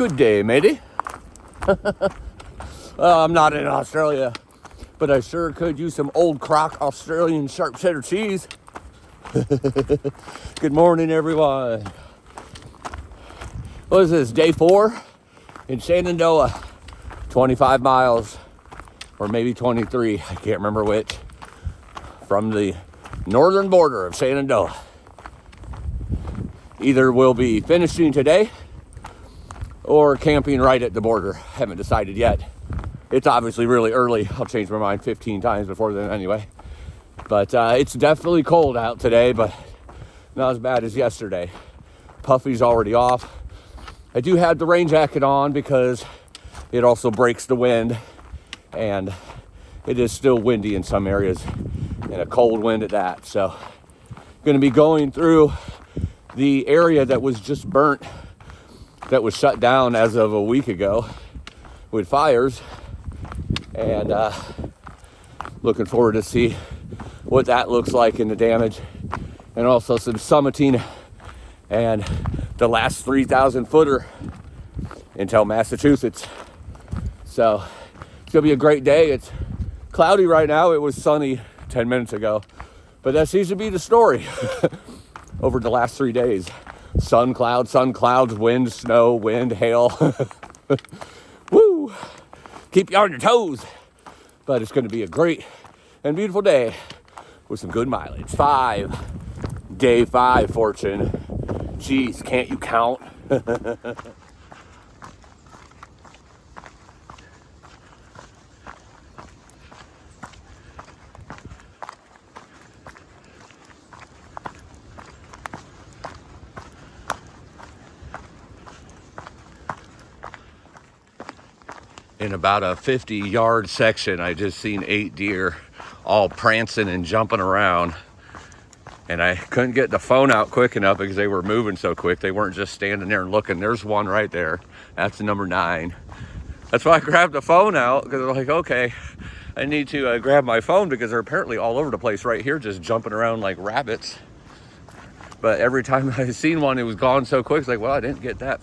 Good day, matey. I'm not in Australia, but I sure could use some old crock Australian sharp cheddar cheese. Good morning, everyone. What is this, day 4 in Shenandoah? 25 miles, or maybe 23, I can't remember which, from the northern border of Shenandoah. Either we'll be finishing today or camping right at the border. Haven't decided yet. It's obviously really early. I'll change my mind 15 times before then anyway. But it's definitely cold out today, but not as bad as yesterday. Puffy's already off. I do have the rain jacket on because it also breaks the wind, and it is still windy in some areas, and a cold wind at that. So going to be going through the area that was just burnt, that was shut down as of a week ago with fires, and looking forward to see what that looks like in the damage, and also some summiting and the last 3,000 footer until Massachusetts. So it's gonna be a great day. It's cloudy right now. It was sunny 10 minutes ago, but that seems to be the story over the last 3 days. Sun, clouds, wind, snow, wind, hail. Woo! Keep you on your toes. But it's going to be a great and beautiful day with some good mileage. Day 5 fortune. Jeez, can't you count? In about a 50-yard section, I just seen 8 deer all prancing and jumping around. And I couldn't get the phone out quick enough because they were moving so quick. They weren't just standing there and looking. There's one right there. That's the number 9. That's why I grabbed the phone out, because I'm like, okay, I need to grab my phone because they're apparently all over the place right here, just jumping around like rabbits. But every time I seen one, it was gone so quick. It's like, well, I didn't get the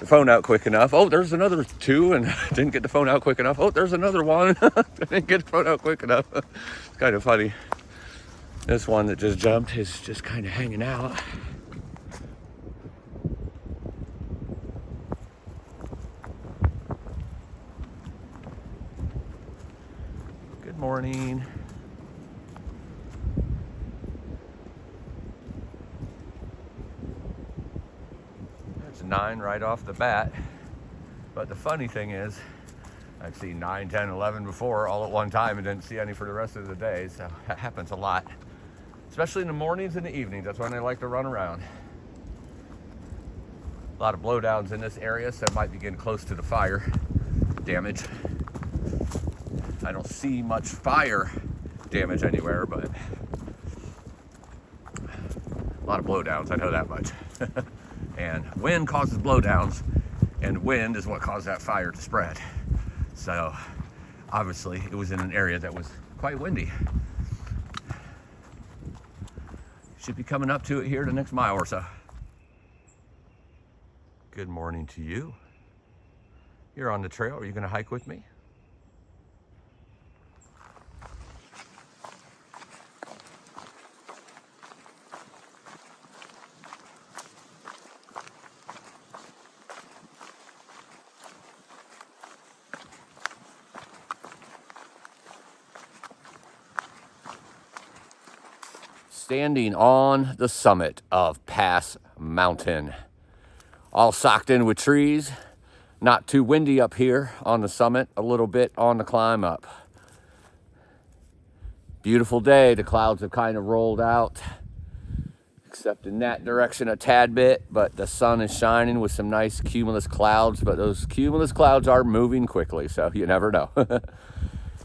phone out quick enough. Oh, there's another 2, and didn't get the phone out quick enough. Oh, there's another one. I didn't get the phone out quick enough. It's kind of funny. This one that just jumped is just kind of hanging out. Good morning. That's 9 right off the bat. But the funny thing is, I've seen 9, 10, 11 before all at one time and didn't see any for the rest of the day. So that happens a lot, especially in the mornings and the evenings. That's when I like to run around. A lot of blowdowns in this area, so it might be getting close to the fire damage. I don't see much fire damage anywhere, but a lot of blowdowns, I know that much. And wind causes blowdowns, and wind is what caused that fire to spread. So obviously it was in an area that was quite windy. Should be coming up to it here the next mile or so. Good morning to you. You're on the trail. Are you going to hike with me? Standing on the summit of Pass Mountain, all socked in with trees. Not too windy up here on the summit, a little bit on the climb up. Beautiful day. The clouds have kind of rolled out, except in that direction a tad bit, but the sun is shining with some nice cumulus clouds, but those cumulus clouds are moving quickly, so you never know.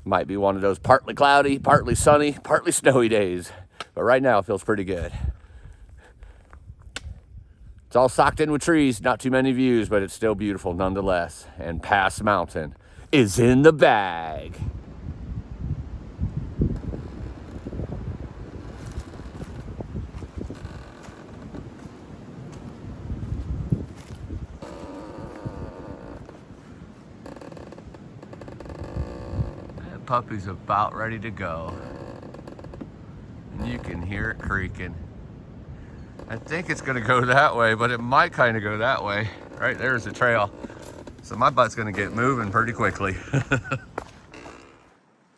Might be one of those partly cloudy, partly sunny, partly snowy days. But right now, it feels pretty good. It's all socked in with trees, not too many views, but it's still beautiful nonetheless. And Pass Mountain is in the bag. puppy's about ready to go. And you can hear it creaking. I think it's gonna go that way, but it might kind of go that way. Right there's the trail. So my butt's gonna get moving pretty quickly.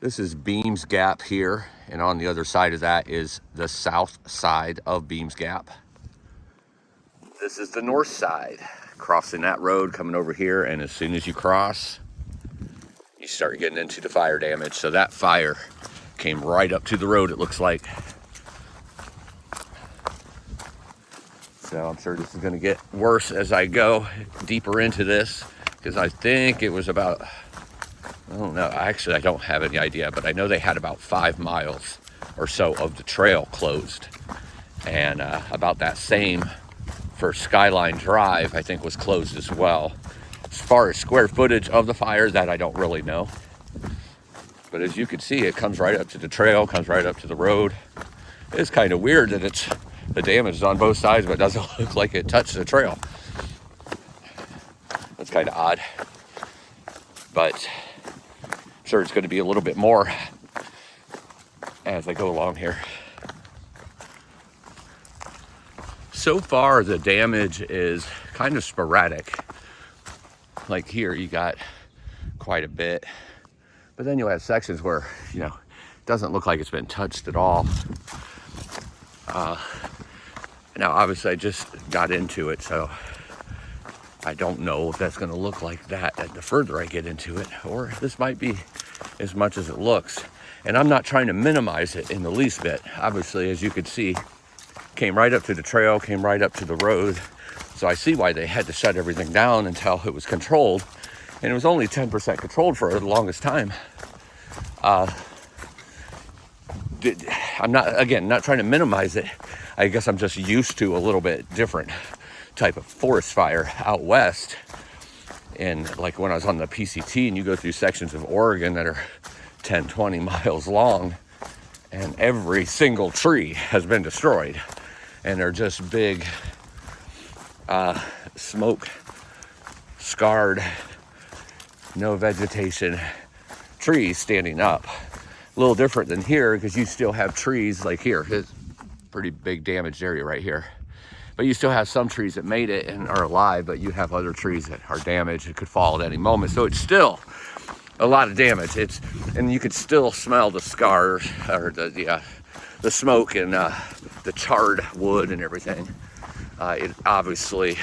This is Beams Gap here, and on the other side of that is the south side of Beams Gap. This is the north side, crossing that road, coming over here, and as soon as you cross, you start getting into the fire damage. So that fire came right up to the road, it looks like. So I'm sure this is gonna get worse as I go deeper into this, because I think it was about, I don't know, actually I don't have any idea, but I know they had about 5 miles or so of the trail closed. And about that same for Skyline Drive, I think was closed as well. As far as square footage of the fire, that I don't really know. But as you can see, it comes right up to the trail, comes right up to the road. It's kind of weird that the damage is on both sides, but it doesn't look like it touched the trail. That's kind of odd. But I'm sure it's going to be a little bit more as I go along here. So far, the damage is kind of sporadic. Like here, you got quite a bit. But then you'll have sections where, you know, it doesn't look like it's been touched at all. Now, obviously, I just got into it, so I don't know if that's going to look like that the further I get into it, or this might be as much as it looks. And I'm not trying to minimize it in the least bit. Obviously, as you could see, came right up to the trail, came right up to the road. So I see why they had to shut everything down until it was controlled. And it was only 10% controlled for the longest time. I'm not, again, not trying to minimize it. I guess I'm just used to a little bit different type of forest fire out west. And like when I was on the PCT and you go through sections of Oregon that are 10, 20 miles long, and every single tree has been destroyed. And they're just big, smoke, scarred, no vegetation trees standing up. A little different than here, because you still have trees like here. It's pretty big damaged area right here. But you still have some trees that made it and are alive, but you have other trees that are damaged. It could fall at any moment. So it's still a lot of damage. And you could still smell the scars, or the smoke and the charred wood and everything. It obviously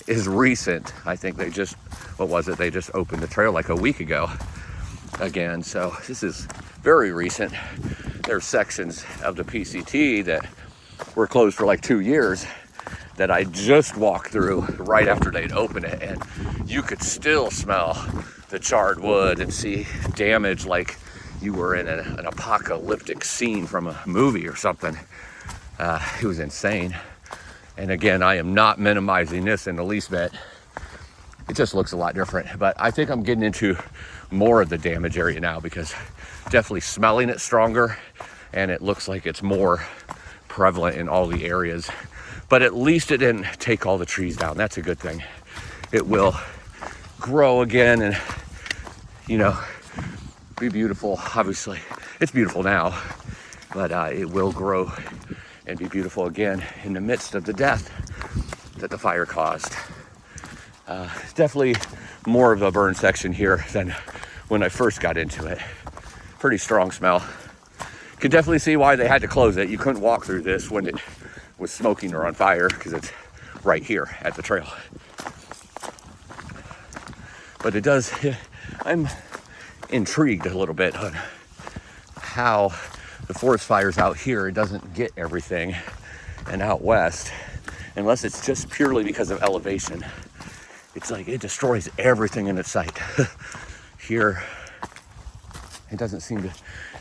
is recent. I think they just, what was it? They just opened the trail like a week ago again. So this is very recent. There's sections of the PCT that were closed for like 2 years that I just walked through right after they'd opened it. And you could still smell the charred wood and see damage like you were in an apocalyptic scene from a movie or something. It was insane. And again, I am not minimizing this in the least bit. It just looks a lot different. But I think I'm getting into more of the damage area now, because definitely smelling it stronger, and it looks like it's more prevalent in all the areas. But at least it didn't take all the trees down. That's a good thing. It will grow again and, you know, be beautiful. Obviously, it's beautiful now, but it will grow and be beautiful again in the midst of the death that the fire caused. Definitely more of a burn section here than when I first got into it. Pretty strong smell. Could definitely see why they had to close it. You couldn't walk through this when it was smoking or on fire, because it's right here at the trail. But it does, I'm intrigued a little bit on how the forest fires out here, it doesn't get everything, and out west, unless it's just purely because of elevation, it's like it destroys everything in its sight. Here, it doesn't seem to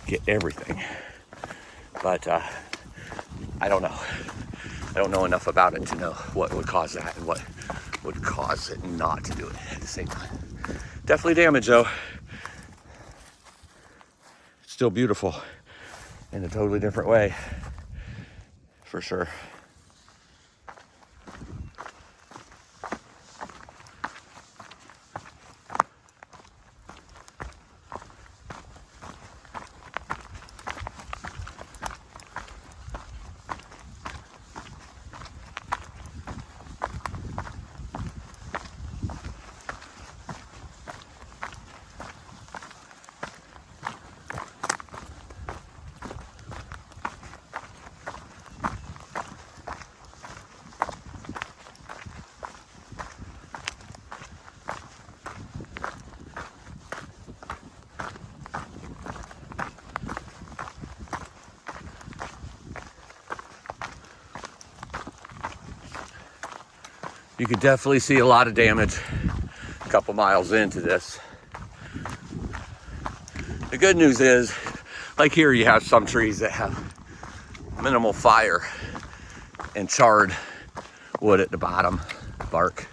get everything, but I don't know. I don't know enough about it to know what would cause that and what would cause it not to do it at the same time. Definitely damage though. Still beautiful in a totally different way, for sure. You could definitely see a lot of damage a couple miles into this. The good news is, like here, you have some trees that have minimal fire and charred wood at the bottom, bark.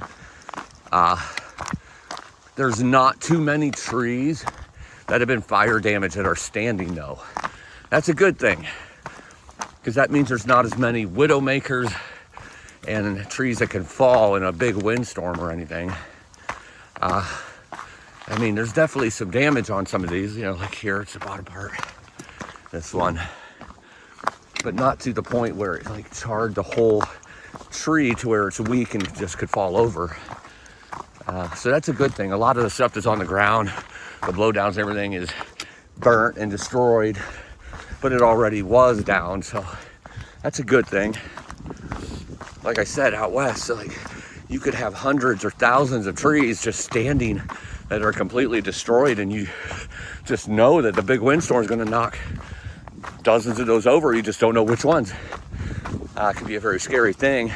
There's not too many trees that have been fire damaged that are standing though. That's a good thing, because that means there's not as many widow makers and trees that can fall in a big windstorm or anything. I mean, there's definitely some damage on some of these, you know, like here, it's the bottom part, this one, but not to the point where it like charred the whole tree to where it's weak and just could fall over. So that's a good thing. A lot of the stuff that's on the ground, the blowdowns and everything, is burnt and destroyed, but it already was down, so that's a good thing. Like I said, out west, so like you could have hundreds or thousands of trees just standing that are completely destroyed, and you just know that the big windstorm is going to knock dozens of those over. You just don't know which ones. It can be a very scary thing,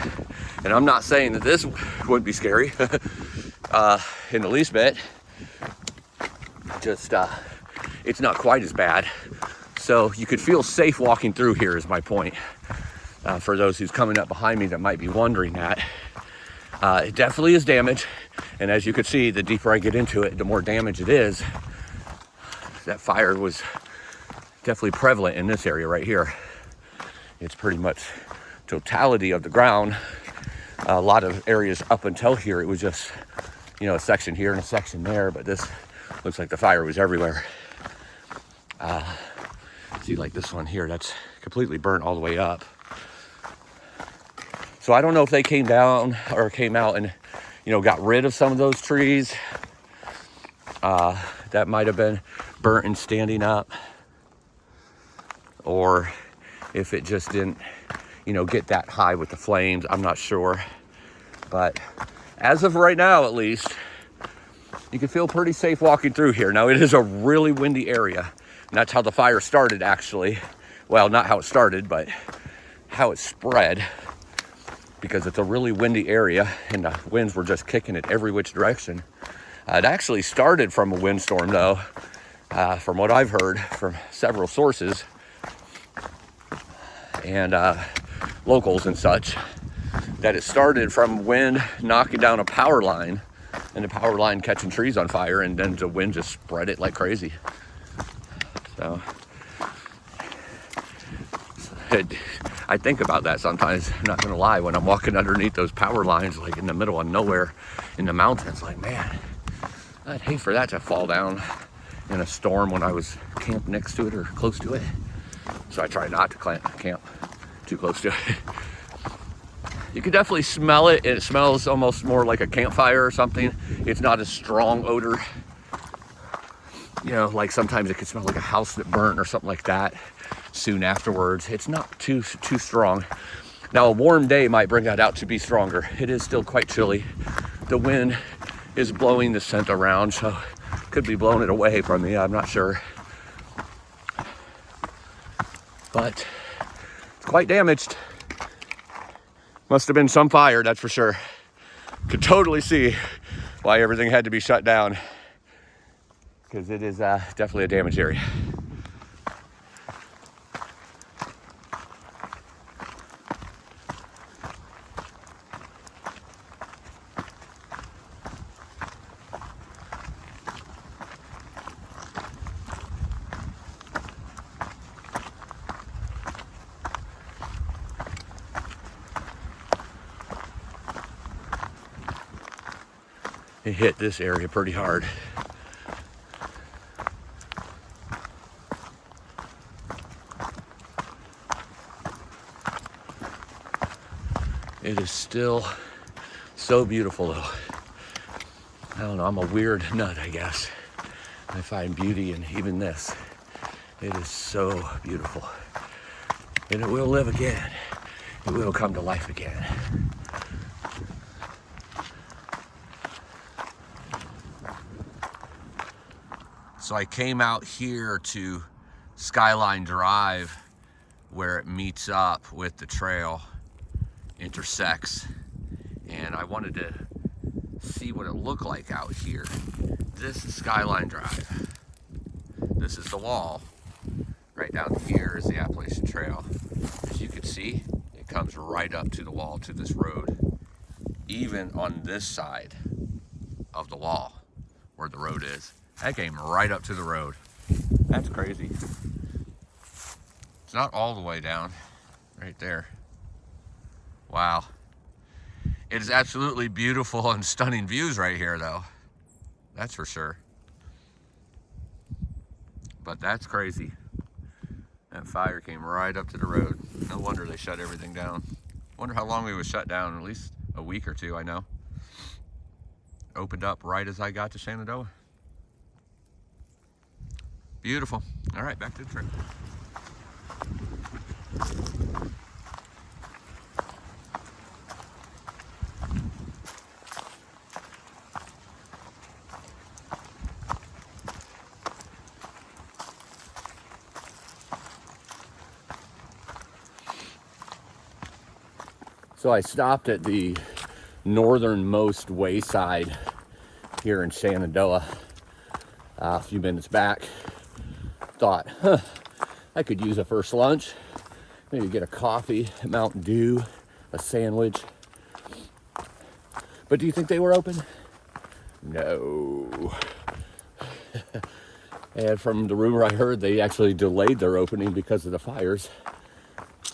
and I'm not saying that this wouldn't be scary in the least bit. Just it's not quite as bad, so you could feel safe walking through here is my point. For those who's coming up behind me that might be wondering that, it definitely is damage, and as you can see, the deeper I get into it, the more damage it is. That fire was definitely prevalent in this area right here. It's pretty much totality of the ground. A lot of areas up until here, it was just, you know, a section here and a section there, but this looks like the fire was everywhere. See, like this one here, that's completely burnt all the way up. So I don't know if they came down or came out and, you know, got rid of some of those trees that might have been burnt and standing up, or if it just didn't, you know, get that high with the flames. I'm not sure, but as of right now, at least, you can feel pretty safe walking through here. Now, it is a really windy area, and that's how the fire started, actually. Well, not how it started, but how it spread, because it's a really windy area and the winds were just kicking it every which direction. It actually started from a windstorm though, from what I've heard from several sources and locals and such, that it started from wind knocking down a power line and the power line catching trees on fire, and then the wind just spread it like crazy. So I think about that sometimes, I'm not gonna lie, when I'm walking underneath those power lines, like in the middle of nowhere in the mountains. Like, man, I'd hate for that to fall down in a storm when I was camped next to it or close to it. So I try not to camp too close to it. You can definitely smell it. It smells almost more like a campfire or something. It's not a strong odor. You know, like sometimes it can smell like a house that burnt or something like that soon afterwards. It's not too strong. Now, a warm day might bring that out to be stronger. It is still quite chilly. The wind is blowing the scent around, so could be blowing it away from me. I'm not sure. But it's quite damaged. Must have been some fire, that's for sure. Could totally see why everything had to be shut down, because it is definitely a damaged area. It hit this area pretty hard. It is still so beautiful though. I don't know, I'm a weird nut, I guess. I find beauty in even this. It is so beautiful. And it will live again. It will come to life again. So I came out here to Skyline Drive, where it meets up with the trail, intersects, and I wanted to see what it looked like out here. This is Skyline Drive. This is the wall. Right down here is the Appalachian Trail. As you can see, it comes right up to the wall, to this road. Even on this side of the wall, where the road is, that came right up to the road. That's crazy. It's not all the way down, right there. Wow. It is absolutely beautiful and stunning views right here, though. That's for sure. But that's crazy. That fire came right up to the road. No wonder they shut everything down. Wonder how long we was shut down. At least a week or two, I know. Opened up right as I got to Shenandoah. Beautiful. All right, back to the trip. So I stopped at the northernmost wayside here in Shenandoah a few minutes back. Thought, I could use a first lunch, maybe get a coffee, a Mountain Dew, a sandwich. But do you think they were open? No. And from the rumor I heard, they actually delayed their opening because of the fires,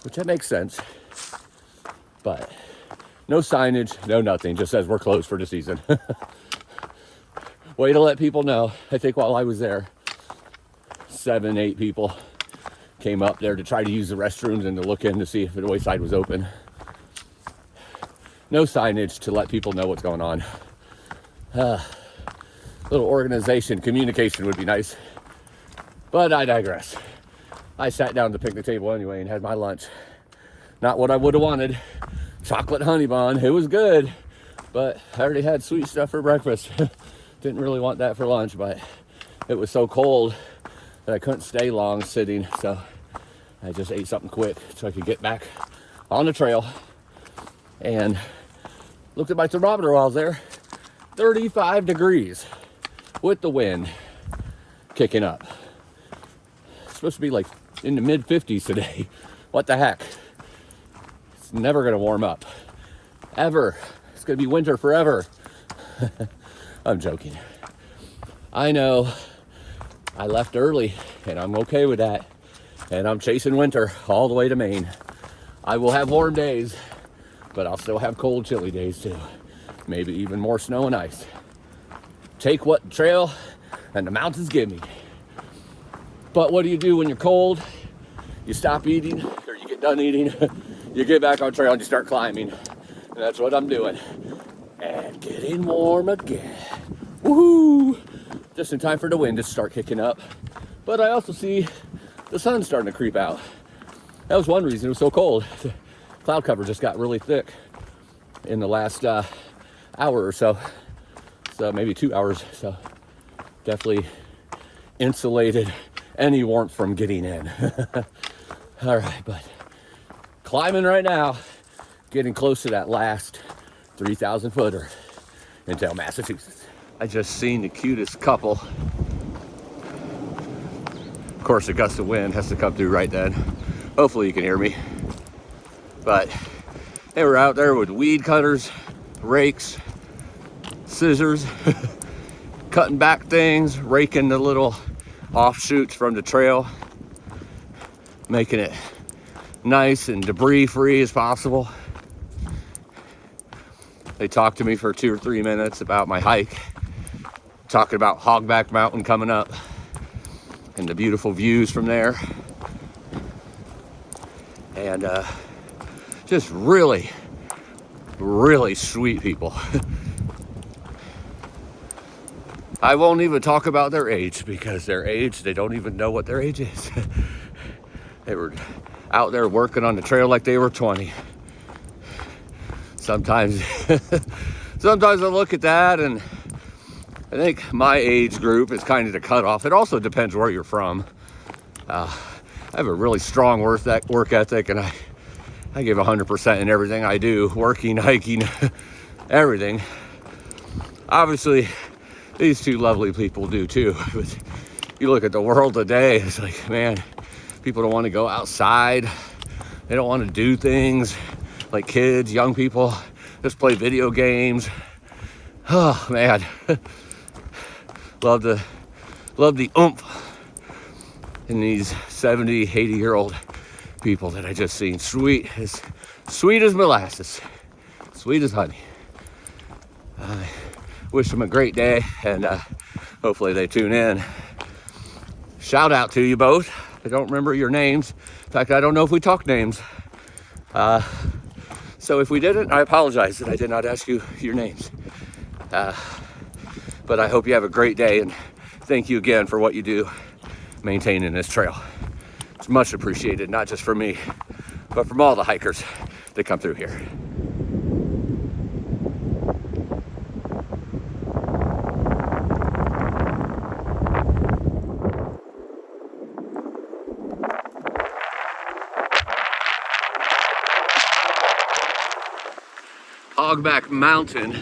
which that makes sense. But no signage, no nothing, just says we're closed for the season. Way to let people know. I think while I was there, 7, 8 people came up there to try to use the restrooms and to look in to see if the wayside was open. No signage to let people know what's going on. Little organization, communication would be nice. But I digress. I sat down at the picnic table anyway and had my lunch. Not what I would have wanted. Chocolate honey bun, it was good, but I already had sweet stuff for breakfast. Didn't really want that for lunch, but it was so cold that I couldn't stay long sitting, so I just ate something quick so I could get back on the trail. And looked at my thermometer while I was there, 35 degrees with the wind kicking up. It's supposed to be like in the mid 50s today. What the heck? Never gonna warm up, ever. It's gonna be winter forever. I'm joking. I know I left early and I'm okay with that, and I'm chasing winter all the way to Maine. I will have warm days, but I'll still have cold, chilly days too. Maybe even more snow and ice. Take what trail and the mountains give me. But what do you do when you're cold? You stop eating, or you get done eating. You get back on trail and you start climbing. And that's what I'm doing. And getting warm again. Woohoo! Just in time for the wind to start kicking up. But I also see the sun starting to creep out. That was one reason it was so cold. The cloud cover just got really thick in the last hour or so. So maybe 2 hours. So definitely insulated any warmth from getting in. All right, but climbing right now, getting close to that last 3,000 footer into Massachusetts. I just seen the cutest couple. Of course, a gust of wind has to come through right then. Hopefully you can hear me. But they were out there with weed cutters, rakes, scissors, cutting back things, raking the little offshoots from the trail, making it nice and debris free as possible. They talked to me for 2 or 3 minutes about my hike, talking about Hogback Mountain coming up and the beautiful views from there. And just really, really sweet people. I won't even talk about their age, because their age, they don't even know what their age is. They were out there working on the trail like they were 20. Sometimes I look at that and I think my age group is kind of the cutoff. It also depends where you're from. I have a really strong work ethic, and I give 100% in everything I do, working, hiking, everything. Obviously, these two lovely people do too. But you look at the world today, it's like, man, people don't want to go outside. They don't want to do things like kids, young people, just play video games. Oh man, love the oomph in these 70, 80-year-old people that I just seen. Sweet as molasses, sweet as honey. I wish them a great day, and hopefully they tune in. Shout out to you both. I don't remember your names. In fact, I don't know if we talked names. So if we didn't, I apologize that I did not ask you your names. But I hope you have a great day, and thank you again for what you do maintaining this trail. It's much appreciated, not just for me, but from all the hikers that come through here. Hogback Mountain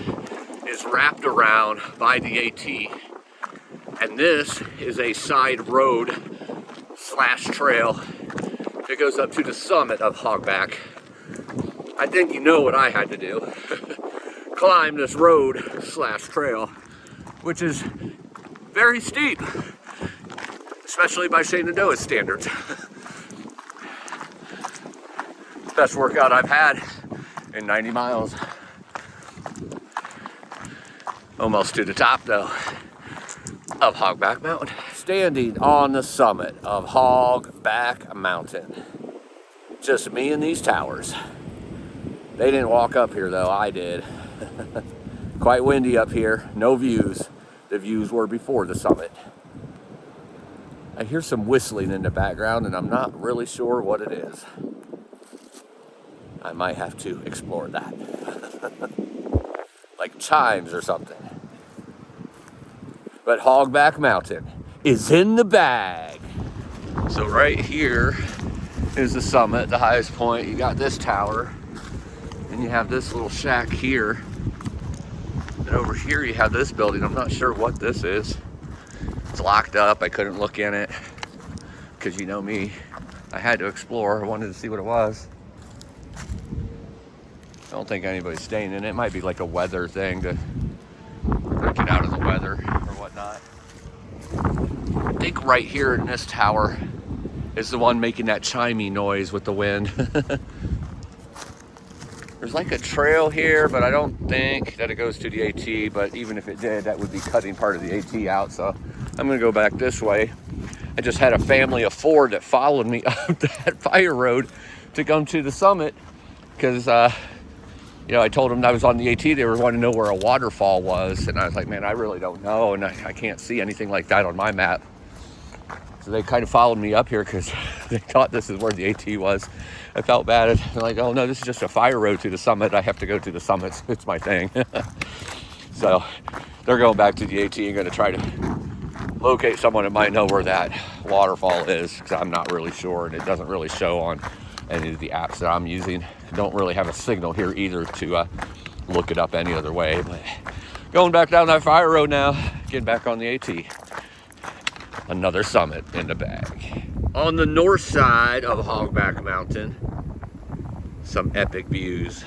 is wrapped around by the AT, and this is a side road / trail that goes up to the summit of Hogback. I think you know what I had to do. Climb this road / trail, which is very steep, especially by Shenandoah standards. Best workout I've had in 90 miles. Almost to the top though of Hogback Mountain. Standing on the summit of Hogback Mountain. Just me and these towers. They didn't walk up here though, I did. Quite windy up here, no views. The views were before the summit. I hear some whistling in the background and I'm not really sure what it is. I might have to explore that. Like chimes or something. But Hogback Mountain is in the bag. So right here is the summit, the highest point. You got this tower, and you have this little shack here. And over here you have this building. I'm not sure what this is. It's locked up. I couldn't look in it because you know me. I had to explore. I wanted to see what it was. I don't think anybody's staying in it. It might be like a weather thing to get out of the weather or whatnot. I think right here in this tower is the one making that chiming noise with the wind. There's like a trail here, but I don't think that it goes to the AT, but even if it did, that would be cutting part of the AT out, so I'm gonna go back this way. I just had a family of 4 that followed me up that fire road to come to the summit, because you know, I told them I was on the AT. They were wanting to know where a waterfall was. And I was like, man, I really don't know. And I can't see anything like that on my map. So they kind of followed me up here because they thought this is where the AT was. I felt bad. They're like, oh, no, this is just a fire road to the summit. I have to go to the summits. It's my thing. So they're going back to the AT and going to try to locate someone that might know where that waterfall is, because I'm not really sure. And it doesn't really show on any of the apps that I'm using. Don't really have a signal here either to look it up any other way. But going back down that fire road now, getting back on the AT. Another summit in the bag. On the north side of Hogback Mountain, some epic views.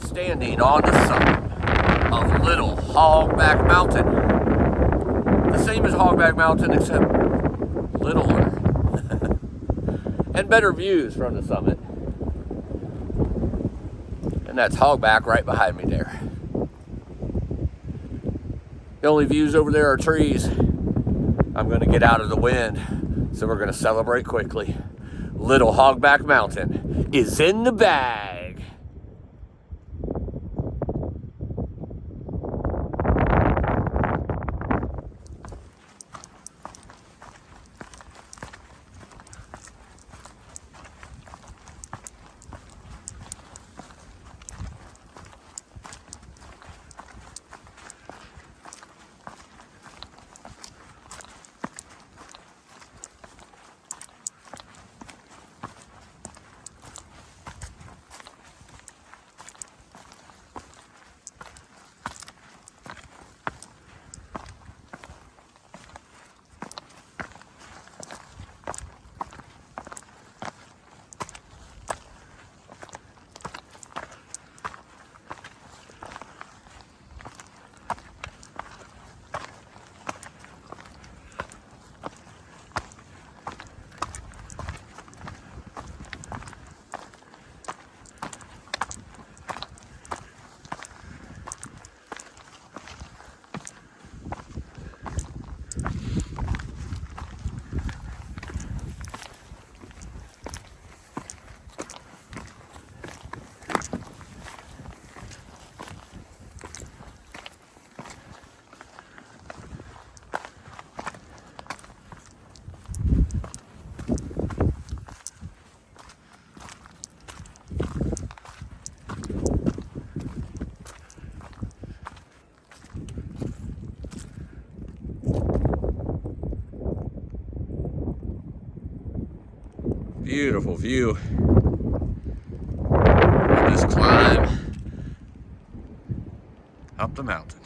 Standing on the summit of Little Hogback Mountain. The same as Hogback Mountain, except littler. And better views from the summit. And that's Hogback right behind me there. The only views over there are trees. I'm going to get out of the wind, so we're going to celebrate quickly. Little Hogback Mountain is in the bag. beautiful view of this climb up the mountain.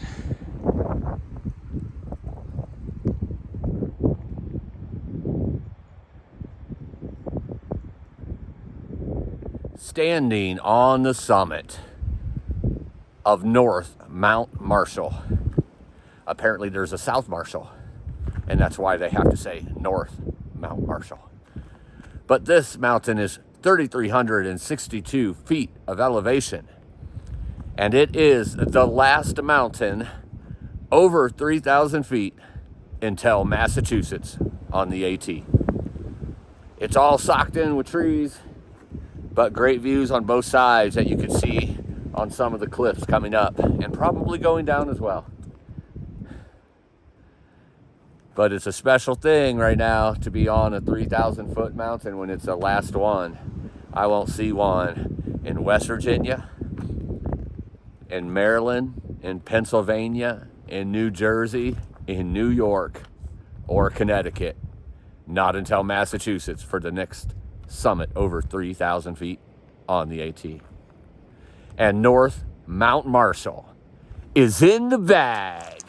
Standing on the summit of North Mount Marshall. Apparently there's a South Marshall, and that's why they have to say North Mount Marshall. But this mountain is 3,362 feet of elevation, and it is the last mountain over 3,000 feet until Massachusetts on the AT. It's all socked in with trees, but great views on both sides that you can see on some of the cliffs coming up and probably going down as well. But it's a special thing right now to be on a 3,000 foot mountain when it's the last one. I won't see one in West Virginia, in Maryland, in Pennsylvania, in New Jersey, in New York, or Connecticut. Not until Massachusetts for the next summit over 3,000 feet on the AT. And North Mount Marshall is in the bag.